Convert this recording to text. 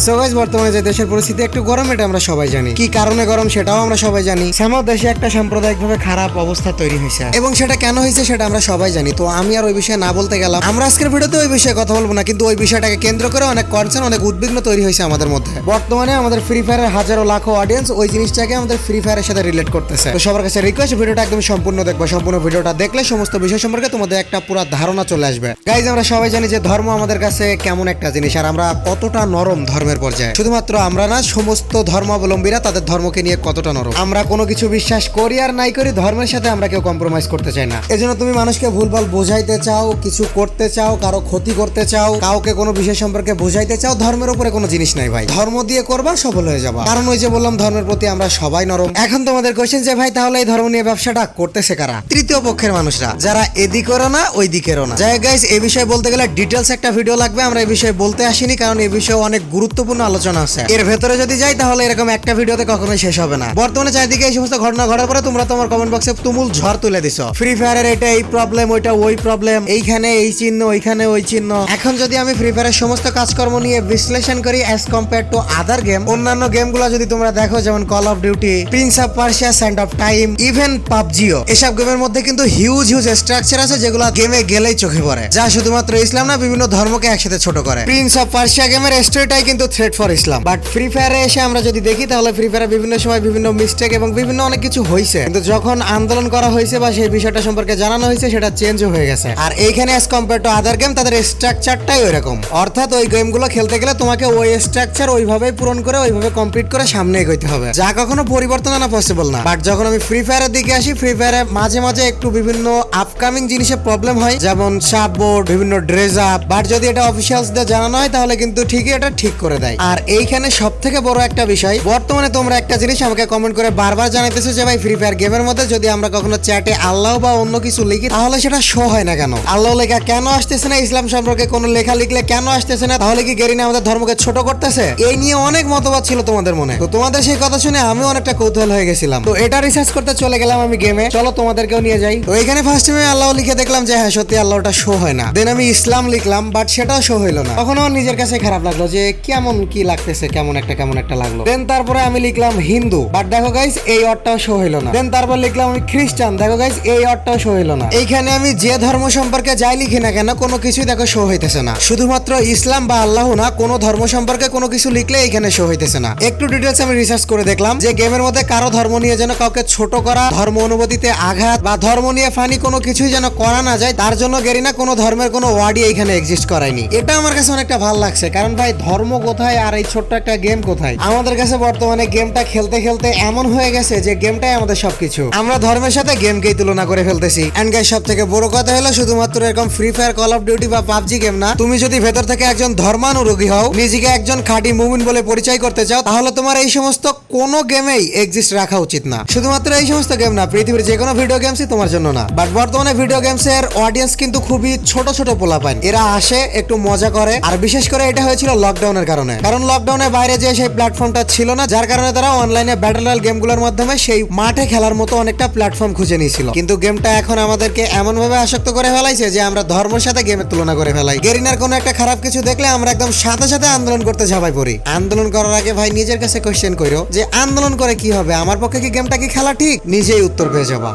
So guys, বর্তমানে যে দেশের পরিস্থিতি একটু গরম, এটা আমরা সবাই জানি। কি কারণে গরম সেটাও আমরা সবাই জানি। আমার দেশে একটা সাম্প্রদায়িকভাবে খারাপ অবস্থা তৈরি হয়েছে, এবং সেটা কেন হয়েছে সেটা আমরা সবাই জানি। তো আমি আর ওই বিষয়ে না বলতে গেলাম। আমরা আজকের ভিডিওতে ওই বিষয়ে কথা বলবো না, কিন্তু ওই বিষয়টাকে কেন্দ্র করে অনেক কনসার্ন, অনেক উদ্বিগ্ন তৈরি হয়েছে আমাদের মধ্যে। বর্তমানে আমাদের ফ্রি ফায়ারের হাজারো লাখো অডিয়েন্স ওই জিনিসটাকে আমাদের ফ্রি ফায়ারের সাথে রিলেট করতেছে। তো সবার কাছে রিকোয়েস্ট, ভিডিওটা একদম সম্পূর্ণ দেখবো। সম্পূর্ণ ভিডিওটা দেখলে সমস্ত বিষয় সম্পর্কে তোমাদের একটা পুরো ধারণা চলে আসবে। গাইজ, আমরা সবাই জানি যে ধর্ম আমাদের কাছে কেমন একটা জিনিস, আর আমরা কতটা নরম ধর্মের পর্যায়ে। শুধুমাত্র আমরা না, সমস্ত ধর্মাবলম্বীরা তাদের ধর্মকে নিয়ে কতটা নরম। আমরা কোনো কিছু বিশ্বাস করি আর নাই করি, ধর্মের সাথে আমরা কেউ কম্প্রোমাইজ করতে চাই না। এজন্য তুমি মানুষকে ভুলভাল বোঝাইতে চাও, কিছু করতে চাও, কারো ক্ষতি করতে চাও, কাউকে কোনো বিষয় সম্পর্কে বোঝাইতে চাও, ধর্মের উপরে কোনো জিনিস নাই ভাই। ধর্ম দিয়ে করবা, সফল হয়ে যাবা। কারণ ওই যে বললাম, ধর্মের প্রতি আমরা সবাই নরম। এখন তোমাদের কোশ্চেন যে ভাই, তাহলে এই ধর্ম নিয়ে ব্যবসাটা করতেছে কারা? তৃতীয় পক্ষের মানুষরা, যারা এদিকেরও না ওই দিকেরও না। যাই হোক গাইস, এই বিষয়ে বলতে গেলে ডিটেলস একটা ভিডিও লাগবে। আমরা এই বিষয়ে বলতে আসিনি, কারণ এই বিষয়ে অনেক গুরুত্বপূর্ণ আলোচনা আছে। এর ভেতরে যদি যাই তাহলে এরকম একটা ভিডিওতে কখনোই শেষ হবে না। বর্তমানে চারিদিকে এই সমস্ত ঘটনা ঘটার পরে তোমরা তোমার কমেন্ট বক্সে তুমুল ঝড় তুলে দিছো। ফ্রি ফায়ারের এটা এই প্রবলেম, ওইটা ওই প্রবলেম, এইখানে এই চিহ্ন, ওইখানে ওই চিহ্ন। এখন যদি আমি ফ্রি ফায়ারের সমস্ত কাজকর্ম নিয়ে বিশ্লেষণ করি as compare to other game, অন্যান্য গেমগুলো যদি তোমরা দেখো, যেমন call of duty, prince of Persia, sand of time, even পাবজিও, এসব গেমের মধ্যে কিন্তু হিউজ স্ট্রাকচার আছে যেগুলো গেমে গেলেই চোখে পড়ে, যা শুধুমাত্র ইসলাম না, বিভিন্ন ধর্মকে একসাথে ছোট করে। প্রিন্স অফ পার্সিয়া গেমের স্টোরিটাই কিন্তু threat for Islam. But free ফায়ারে এসে আমরা যদি দেখি, তাহলে ফ্রি ফায়ারে বিভিন্ন সময় বিভিন্ন মিস্টেক এবং বিভিন্ন অনেক কিছু হয়েছে, কিন্তু যখন আন্দোলন করা হয়েছে বা সেই বিষয়টা সম্পর্কে জানানো হয়েছে, সেটা চেঞ্জ হয়ে গেছে। আর এইখানে as compare to other game, তাদের স্ট্রাকচারটাই ওইরকম। অর্থাৎ ওই গেমগুলো খেলতে গেলে তোমাকে ওই স্ট্রাকচার ওইভাবেই পূরণ করে, ওইভাবে কমপ্লিট করে সামনে এগোতে হবে, যা কখনো পরিবর্তন আনা পসিবল না। বাট যখন আমি ফ্রি ফায়ারের দিকে আসি, ফ্রি ফায়ারে মাঝে মাঝে একটু বিভিন্ন আপকামিং জিনিসে প্রবলেম হয়, যেমন সাপবোর্ড, বিভিন্ন ড্রেস আপ। বাট যদি এটা অফিসিয়ালস দিয়ে জানানো হয়, তাহলে কিন্তু ঠিকই এটা ঠিক করে দেয়। আর এইখানে সব থেকে বড় একটা বিষয়, বর্তমানে তোমরা একটা জিনিস আমাকে কমেন্ট করে বারবার জানাইতেছো যে ভাই, ফ্রি ফায়ার গেমের মধ্যে যদি আমরা কখনো চ্যাটে আল্লাহ বা অন্য কিছু লিখি, তাহলে সেটা শো হয় না কেন? আল্লাহ লেখা কেন আসতেছে না? ইসলাম সম্পর্কে কোনো লেখা লিখলে কেন আসতেছে না? তাহলে কি গেরিনা আমাদের ধর্মকে ছোট করতেছে? এই নিয়ে অনেক মতবাদ ছিল তোমাদের মনে। তো তোমাদের সেই কথা শুনে আমি অনেকটা কৌতূহল হয়ে গেছিলাম। তো এটা রিসার্চ করতে চলে গেলাম আমি গেমে। চলো তোমাদেরকেও নিয়ে যাই। তো এখানে ফার্স্ট টাইমে আল্লাহ লিখে দেখলাম যে হ্যাঁ, সত্যি আল্লাহটা শো হয় না। দেন আমি ইসলাম লিখলাম, বাট সেটাও শো হইলো না। তখন আমার নিজের কাছে খারাপ লাগলো যে কেমন কি লাগতেছে, কেমন একটা লাগলো। দেন তারপরে আমি লিখলাম হিন্দু, বাট দেখো গাইস, এই অর্থটাও শো হইলো না। দেন তারপর লিখলাম আমি খ্রিস্টান, দেখো গাইস, এই অর্থটাও শো হইলো না। এইখানে আমি যে ধর্ম সম্পর্কে যাই লিখি না কেন, কোনো কিছুই দেখো শো হইতেছে না। শুধুমাত্র ইসলাম বা আল্লাহ না, কোনো ধর্ম সম্পর্কে কোনো কিছু লিখলে এইখানে শো হইতেছে না। একটু ডিটেলস আমি রিসার্চ করে দেখলাম যে গেমের মধ্যে কারো ধর্ম নিয়ে যেন কাউকে ছোট করা, ধর্ম অনুভূতিতে আঘাত বা ধর্ম নিয়ে ফানি কোনো কিছুই যেন করা না যায়, তার জন্য গেরিনা কোনো ধর্মের কোনো ওয়ার্ডই এখানে এক্সিস্ট করায়নি। এটা আমার কাছে অনেকটা ভালো লাগছে, কারণ ভাই, ধর্ম কোথায় আর এই ছোট্ট একটা গেম কোথায়? আমাদের কাছে বর্তমানে গেমটা খেলতে খেলতে এমন হয়ে গেছে যে গেমটাই আমাদের সবকিছু। আমরা ধর্মের সাথে গেমকেই তুলনা করে ফেলতেছি। এন্ড গাইস, সব থেকে বড় কথা হলো, শুধুমাত্র এরকম free fire, call of duty বা পাবজি গেম না, তুমি যদি ভেতর থেকে একজন ধর্মানুরাগী হও, নিজেকে একজন খাঁটি মুমিন বলে পরিচয় করতে চাও, তাহলে তোমার এই সমস্ত কোনো গেমেই এক্সিস্ট রাখা উচিত না। শুধুমাত্র এই সমস্ত গেম না, পৃথিবীর যে কোনো ভিডিও গেমসই তোমার জন্য না। বাট বর্তমানে ভিডিও গেমস এর অডিয়েন্স কিন্তু খুবই ছোট ছোট পোলাপাইন। এরা আসে, একটু মজা করে, আর বিশেষ করে এটা হয়েছিল লকডাউনের কারণে। কারণ লকডাউনের বাইরে যে সেই প্ল্যাটফর্মটা ছিল না, যার কারণে তারা অনলাইনে ব্যাটল রয়্যাল গেমগুলোর মাধ্যমে সেই মাঠে খেলার মতো অনেকটা প্ল্যাটফর্ম খুঁজে নিয়েছিল। কিন্তু গেমটা এখন আমাদেরকে এমন ভাবে আসক্ত করে ফেলাইছে যে আমরা ধর্মের সাথে গেমের তুলনা করে ফেলাই। গেরিনার কোনো একটা খারাপ কিছু দেখলে আমরা একদম সাথে সাথে আন্দোলন করতে ঝাঁপাই পড়ি। আন্দোলন করার আগে ভাই নিজের কাছে কোশ্চেন করো যে আন্দোলন করে কি হবে? আমার পক্ষে কি গেমটা কি খেলা ঠিক? নিজেই উত্তর পেয়ে যাবা।